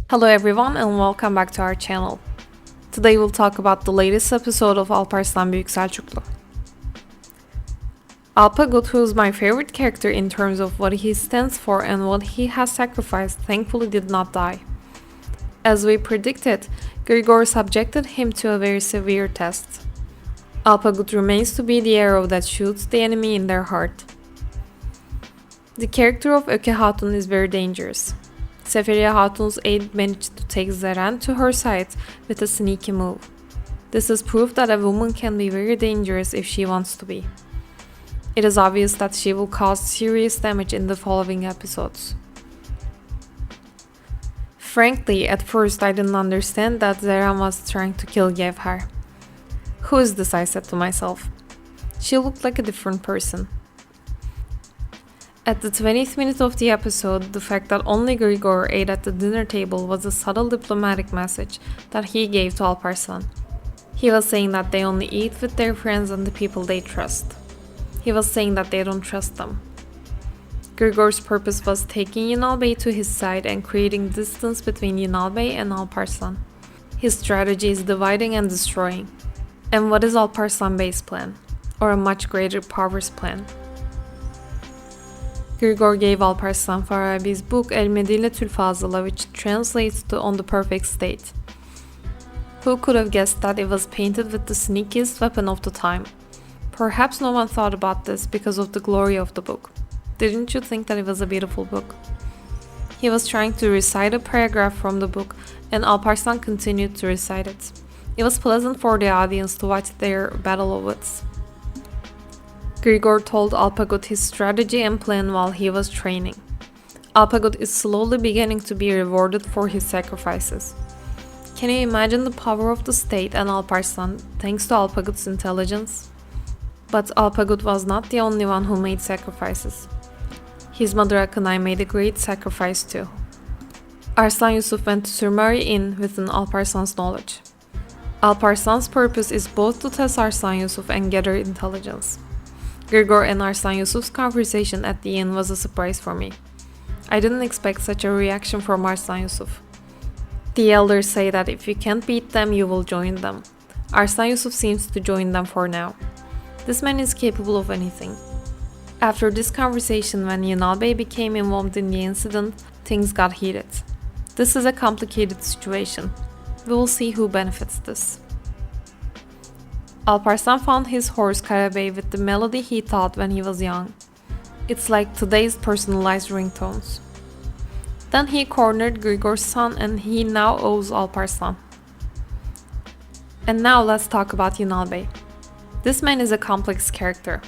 Hello everyone and welcome back to our channel. Today we'll talk about the latest episode of Alparslan Buyuk Selcuklu. Alpagut, who is my favorite character in terms of what he stands for and what he has sacrificed, thankfully did not die. As we predicted, Grigor subjected him to a very severe test. Alpagut remains to be the arrow that shoots the enemy in their heart. The character of Öke Hatun is very dangerous. Seferiye Hatun's aide managed to take Zeren to her side with a sneaky move. This is proof that a woman can be very dangerous if she wants to be. It is obvious that she will cause serious damage in the following episodes. Frankly, at first I didn't understand that Zeren was trying to kill Gevher. Who is this, I said to myself. She looked like a different person. At the 20th minute of the episode, the fact that only Grigor ate at the dinner table was a subtle diplomatic message that he gave to Alparslan. He was saying that they only eat with their friends and the people they trust. He was saying that they don't trust them. Grigor's purpose was taking Yinal Bey to his side and creating distance between Yinal Bey and Alparslan. His strategy is dividing and destroying. And what is Alparslan Bey's plan? Or a much greater power's plan? Grigor gave Alparslan Farabi's book El Medine Tül Fazıla, which translates to On the Perfect State. Who could have guessed that it was painted with the sneakiest weapon of the time? Perhaps no one thought about this because of the glory of the book. Didn't you think that it was a beautiful book? He was trying to recite a paragraph from the book, and Alparslan continued to recite it. It was pleasant for the audience to watch their battle of wits. Grigor told Alpagut his strategy and plan while he was training. Alpagut is slowly beginning to be rewarded for his sacrifices. Can you imagine the power of the state and Alparslan thanks to Alpagut's intelligence? But Alpagut was not the only one who made sacrifices. His mother Akınay made a great sacrifice too. Arslan Yusuf went to Sürmari Inn within Alparslan's knowledge. Alparslan's purpose is both to test Arslan Yusuf and gather intelligence. Grigor and Arslan Yusuf's conversation at the inn was a surprise for me. I didn't expect such a reaction from Arslan Yusuf. The elders say that if you can't beat them, you will join them. Arslan Yusuf seems to join them for now. This man is capable of anything. After this conversation, when Yinal Bey became involved in the incident, things got heated. This is a complicated situation. We will see who benefits this. Alparslan found his horse Karabey with the melody he thought when he was young. It's like today's personalized ringtones. Then he cornered Grigor's son and he now owes Alparslan. And now let's talk about Yinal Bey. This man is a complex character.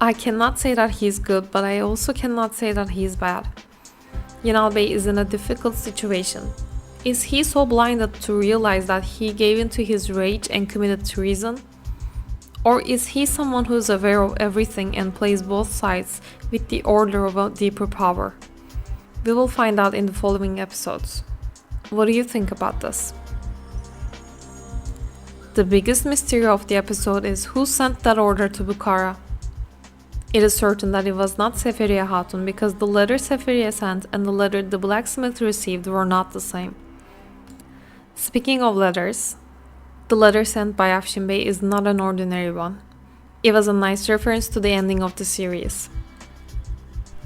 I cannot say that he's good, but I also cannot say that he's bad. Yinal Bey is in a difficult situation. Is he so blinded to realize that he gave in to his rage and committed treason? Or is he someone who is aware of everything and plays both sides with the order of a deeper power? We will find out in the following episodes. What do you think about this? The biggest mystery of the episode is who sent that order to Bukhara. It is certain that it was not Seferiye Hatun because the letter Seferiye sent and the letter the blacksmith received were not the same. Speaking of letters, the letter sent by Afşin Bey is not an ordinary one. It was a nice reference to the ending of the series.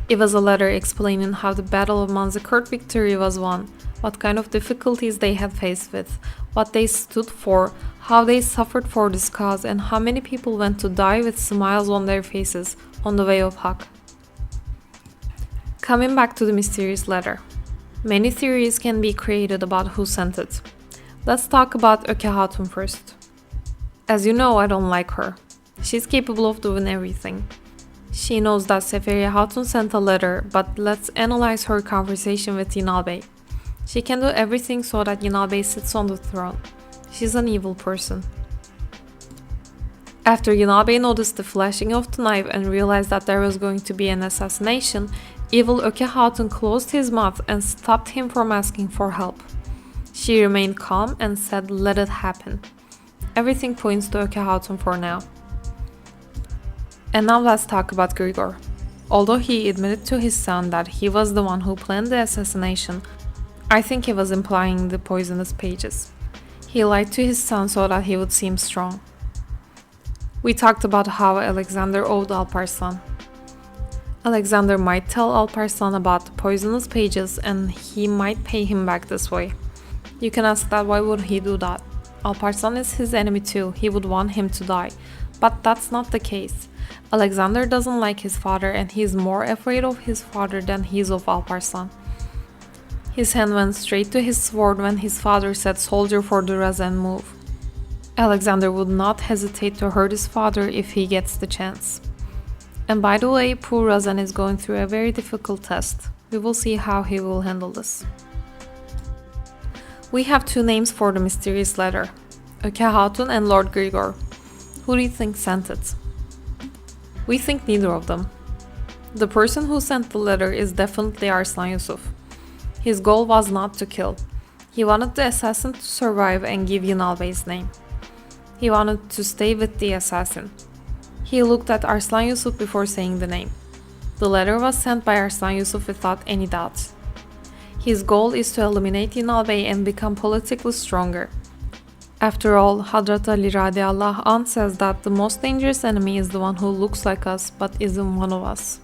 It was a letter explaining how the Battle of Manzikert victory was won, what kind of difficulties they had faced with, what they stood for, how they suffered for this cause, and how many people went to die with smiles on their faces on the way of Hak. Coming back to the mysterious letter. Many theories can be created about who sent it. Let's talk about Öke Hatun first. As you know, I don't like her. She's capable of doing everything. She knows that Seferiye Hatun sent a letter, but let's analyze her conversation with Yinal Bey. She can do everything so that Yinal Bey sits on the throne. She's an evil person. After Yinal Bey noticed the flashing of the knife and realized that there was going to be an assassination, evil Öke Hatun closed his mouth and stopped him from asking for help. She remained calm and said, "Let it happen." Everything points to Öke Hatun for now. And now let's talk about Grigor. Although he admitted to his son that he was the one who planned the assassination, I think he was implying the poisonous pages. He lied to his son so that he would seem strong. We talked about how Alexander owed Alparslan. Alexander might tell Alparslan about the poisonous pages and he might pay him back this way. You can ask that why would he do that? Alparslan is his enemy too, he would want him to die. But that's not the case. Alexander doesn't like his father and he is more afraid of his father than he is of Alparslan. His hand went straight to his sword when his father said soldier for the Razan move. Alexander would not hesitate to hurt his father if he gets the chance. And by the way, poor Razan is going through a very difficult test. We will see how he will handle this. We have two names for the mysterious letter, Öke Hatun and Lord Grigor. Who do you think sent it? We think neither of them. The person who sent the letter is definitely Arslan Yusuf. His goal was not to kill. He wanted the assassin to survive and give Yinal Bey's name. He wanted to stay with the assassin. He looked at Arslan Yusuf before saying the name. The letter was sent by Arslan Yusuf without any doubts. His goal is to eliminate Yinal Bey and become politically stronger. After all, Hadrat Ali radiallahu anh says that the most dangerous enemy is the one who looks like us but isn't one of us.